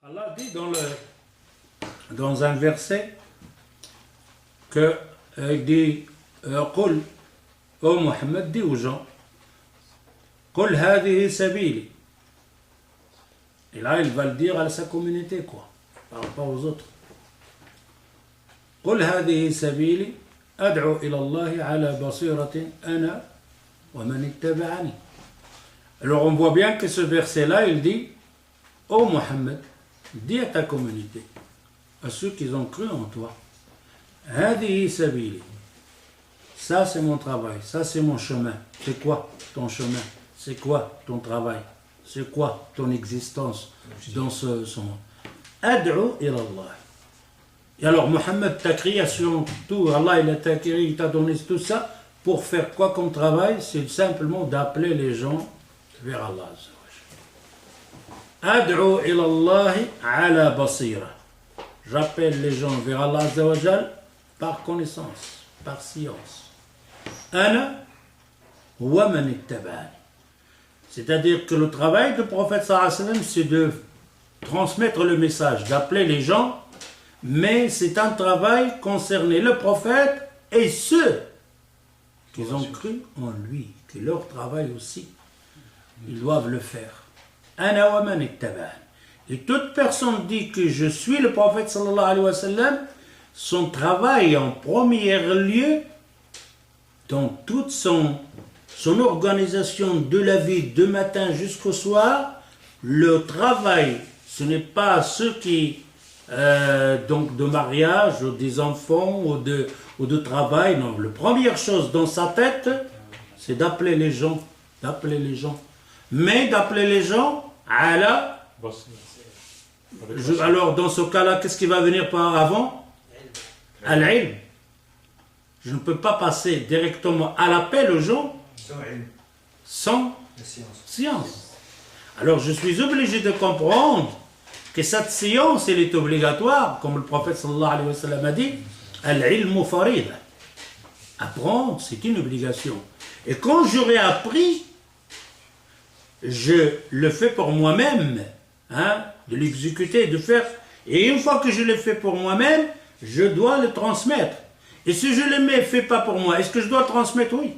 Allah dit dans un verset que il dit قل ô Mohammed, dit aux gens قل هذه سبيلي. Et là il va le dire à sa communauté quoi, par rapport aux autres. قل هذه سبيلي أدعو إلى الله على بصيرة أنا ومن اتبعني. Alors on voit bien que ce verset là il dit ô Mohammed, dis à ta communauté, à ceux qui ont cru en toi, هذه سبيلي, ça c'est mon travail, ça c'est mon chemin. C'est quoi ton chemin? C'est quoi ton travail? C'est quoi ton existence dans ce monde? أدعو إلى الله. Et alors Mohammed, ta création, tout, Allah il t'a créé, il t'a donné tout ça, pour faire quoi comme travail? C'est simplement d'appeler les gens vers Allah. أدعو إلى الله على بصيرة. J'appelle les gens vers Allah Azza wa Jal par connaissance, par science. أنا ومن اتبعني. C'est-à-dire que le travail du prophète sallallahu alayhi wa sallam, c'est de transmettre le message, d'appeler les gens, mais c'est un travail concerné le prophète et ceux qui ont cru en lui, qui leur travail aussi, ils doivent le faire. أنا ومن اتبعني. Et toute personne dit que je suis le prophète sallallahu alayhi wa sallam, son travail en premier lieu, dans toute son organisation de la vie, de matin jusqu'au soir, le travail, ce n'est pas ceux qui, donc de mariage, ou des enfants, ou de travail, non. La première chose dans sa tête, c'est d'appeler les gens, mais d'appeler les gens à la... Alors dans ce cas-là, qu'est-ce qui va venir par avant? Al-ilm. Je ne peux pas passer directement à l'appel aux gens sans science. Alors je suis obligé de comprendre que cette science, elle est obligatoire, comme le prophète sallallahu alayhi wa sallam a dit, al-ilmu farida. Apprendre, c'est une obligation. Et quand j'aurai appris, je le fais pour moi-même, de l'exécuter, de faire. Et une fois que je le fais pour moi-même, je dois le transmettre. Et si je le fais pas pour moi, est-ce que je dois transmettre? Oui.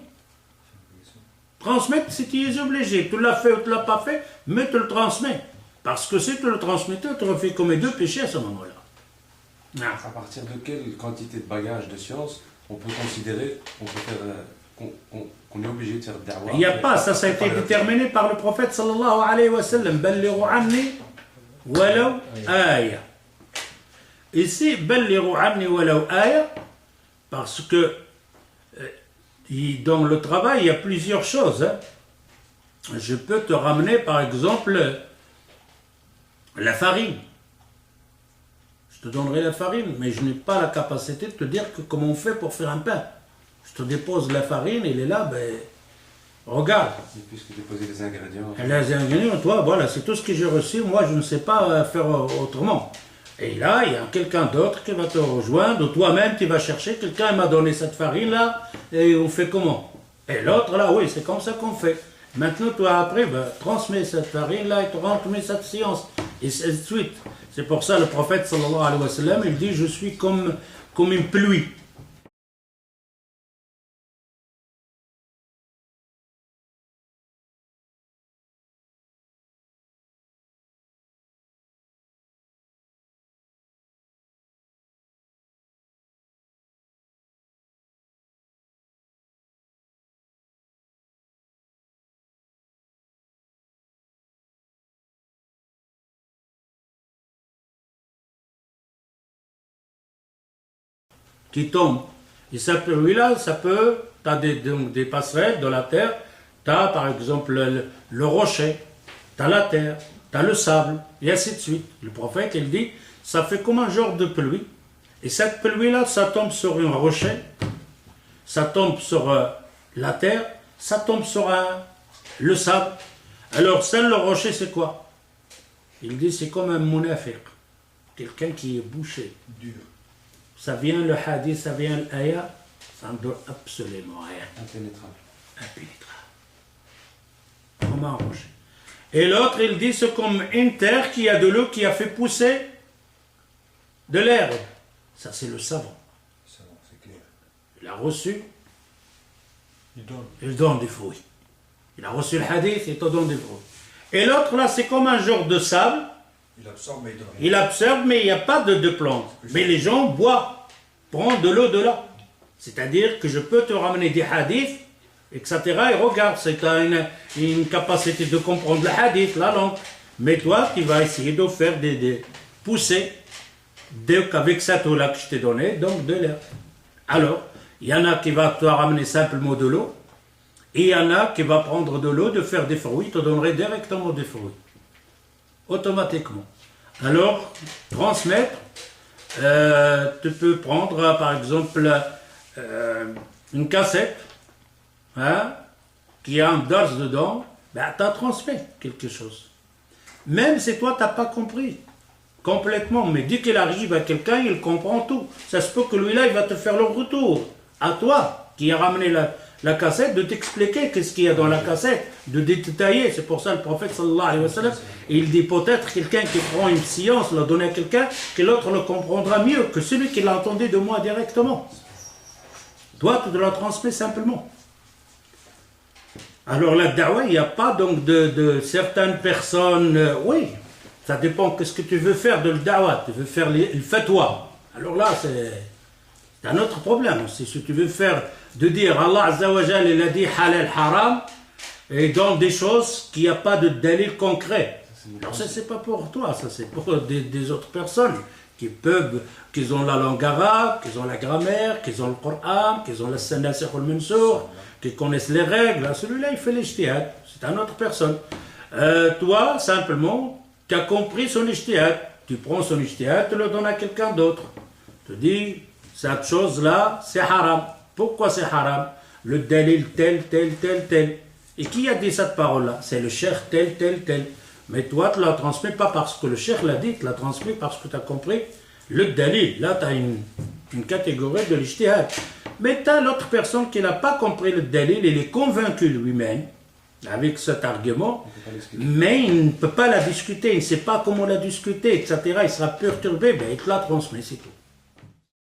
Transmettre, c'est tu es obligé. Tu l'as fait ou tu l'as pas fait, mais tu le transmets. Parce que si tu le transmettais, tu aurais fait commettre deux péchés à ce moment-là. À partir de quelle quantité de bagages de science on peut considérer qu'on est obligé de faire da'wah? Il n'y a pas, ça a été déterminé par le prophète sallallahu alayhi wa sallam. Ballighu anni walaw aya. Ici, ballighu anni walaw aya, parce que dans le travail, il y a plusieurs choses. Je peux te ramener, par exemple, la farine. Je te donnerai la farine, mais je n'ai pas la capacité de te dire comment on fait pour faire un pain. Je te dépose la farine, elle est là, ben, regarde. Et puisque déposer les ingrédients. Les ingrédients, toi, voilà, c'est tout ce que j'ai reçu. Moi, je ne sais pas faire autrement. Et là, il y a quelqu'un d'autre qui va te rejoindre, ou toi-même, tu vas chercher. Quelqu'un m'a donné cette farine-là, et on fait comment? Et l'autre, là, oui, c'est comme ça qu'on fait. Maintenant, toi, après, ben, transmets cette farine-là et transmets cette science. Et ainsi de suite. C'est pour ça le prophète, sallallahu alayhi wa sallam, il dit, je suis comme une pluie. Qui tombe. Et cette pluie-là, ça peut, tu as des passerelles de la terre, tu as par exemple le rocher, tu as la terre, tu as le sable, et ainsi de suite. Le prophète, il dit, ça fait comme un genre de pluie. Et cette pluie-là, ça tombe sur un rocher, ça tombe sur la terre, ça tombe sur le sable. Alors, ça, le rocher, c'est quoi? Il dit, c'est comme un munafiq, quelqu'un qui est bouché, dur. Ça vient le hadith, ça vient l'aya, ça ne donne absolument rien. Impénétrable. Impénétrable. Comment arranger? Et l'autre, il dit, c'est comme une terre qui a de l'eau qui a fait pousser de l'herbe. Ça, c'est le savant. C'est clair. Il a reçu, Il donne. il donne des fruits. Il a reçu le hadith, il te donne des fruits. Et l'autre, là, c'est comme un genre de sable. Il absorbe, mais il donne. Il absorbe, mais il n'y a pas de plante. Mais les gens boivent, prennent de l'eau de là. C'est-à-dire que je peux te ramener des hadiths, etc. Et regarde, c'est une capacité de comprendre le hadith, la langue. Mais toi, tu vas essayer de faire des pousser avec cette eau-là que je t'ai donnée, donc de l'air. Alors, il y en a qui va te ramener simplement de l'eau, et il y en a qui va prendre de l'eau, de faire des fruits, te donnerait directement des fruits. Automatiquement. Alors, transmettre, tu peux prendre par exemple une cassette hein, qui a un dars dedans, ben, tu as transmis quelque chose. Même si toi, tu n'as pas compris complètement, mais dès qu'il arrive à quelqu'un, il comprend tout. Ça se peut que lui-là, il va te faire le retour à toi qui a ramené la cassette, de t'expliquer qu'est-ce qu'il y a dans la cassette, de détailler. C'est pour ça le prophète sallallahu alayhi wa sallam, il dit peut-être quelqu'un qui prend une science, l'a donné à quelqu'un, que l'autre le comprendra mieux que celui qui l'a entendu de moi directement. Toi, tu te la transmets simplement. Alors la da'wa, il n'y a pas donc de certaines personnes, oui, ça dépend de ce que tu veux faire de le da'wa, tu veux faire le fatwa. Alors là, c'est un autre problème. Si tu veux faire, de dire Allah Azza wa Jal, il a dit halal haram, et dans des choses qu'il n'y a pas de dalil concret. Alors ça, c'est pas pour toi, ça c'est pour des autres personnes qui peuvent, qui ont la langue arabe, qui ont la grammaire, qui ont le Coran, qui ont la Nassikh wal Mansour, qui connaissent les règles. Celui-là, il fait l'ijtihad, c'est une autre personne. Toi, simplement, tu as compris son ijtihad. Tu prends son ijtihad, tu le donnes à quelqu'un d'autre. Tu dis, cette chose-là, c'est haram. Pourquoi c'est haram? Le dalil tel. Et qui a dit cette parole-là? C'est le cheikh tel. Mais toi, tu ne la transmets pas parce que le cheikh l'a dit, tu la transmets parce que tu as compris le dalil. Là, tu as une catégorie de l'ijtihad. Mais tu as l'autre personne qui n'a pas compris le dalil, il est convaincu lui-même avec cet argument, mais il ne peut pas la discuter, il ne sait pas comment la discuter, etc. Il sera perturbé, ben, il te la transmet, c'est tout.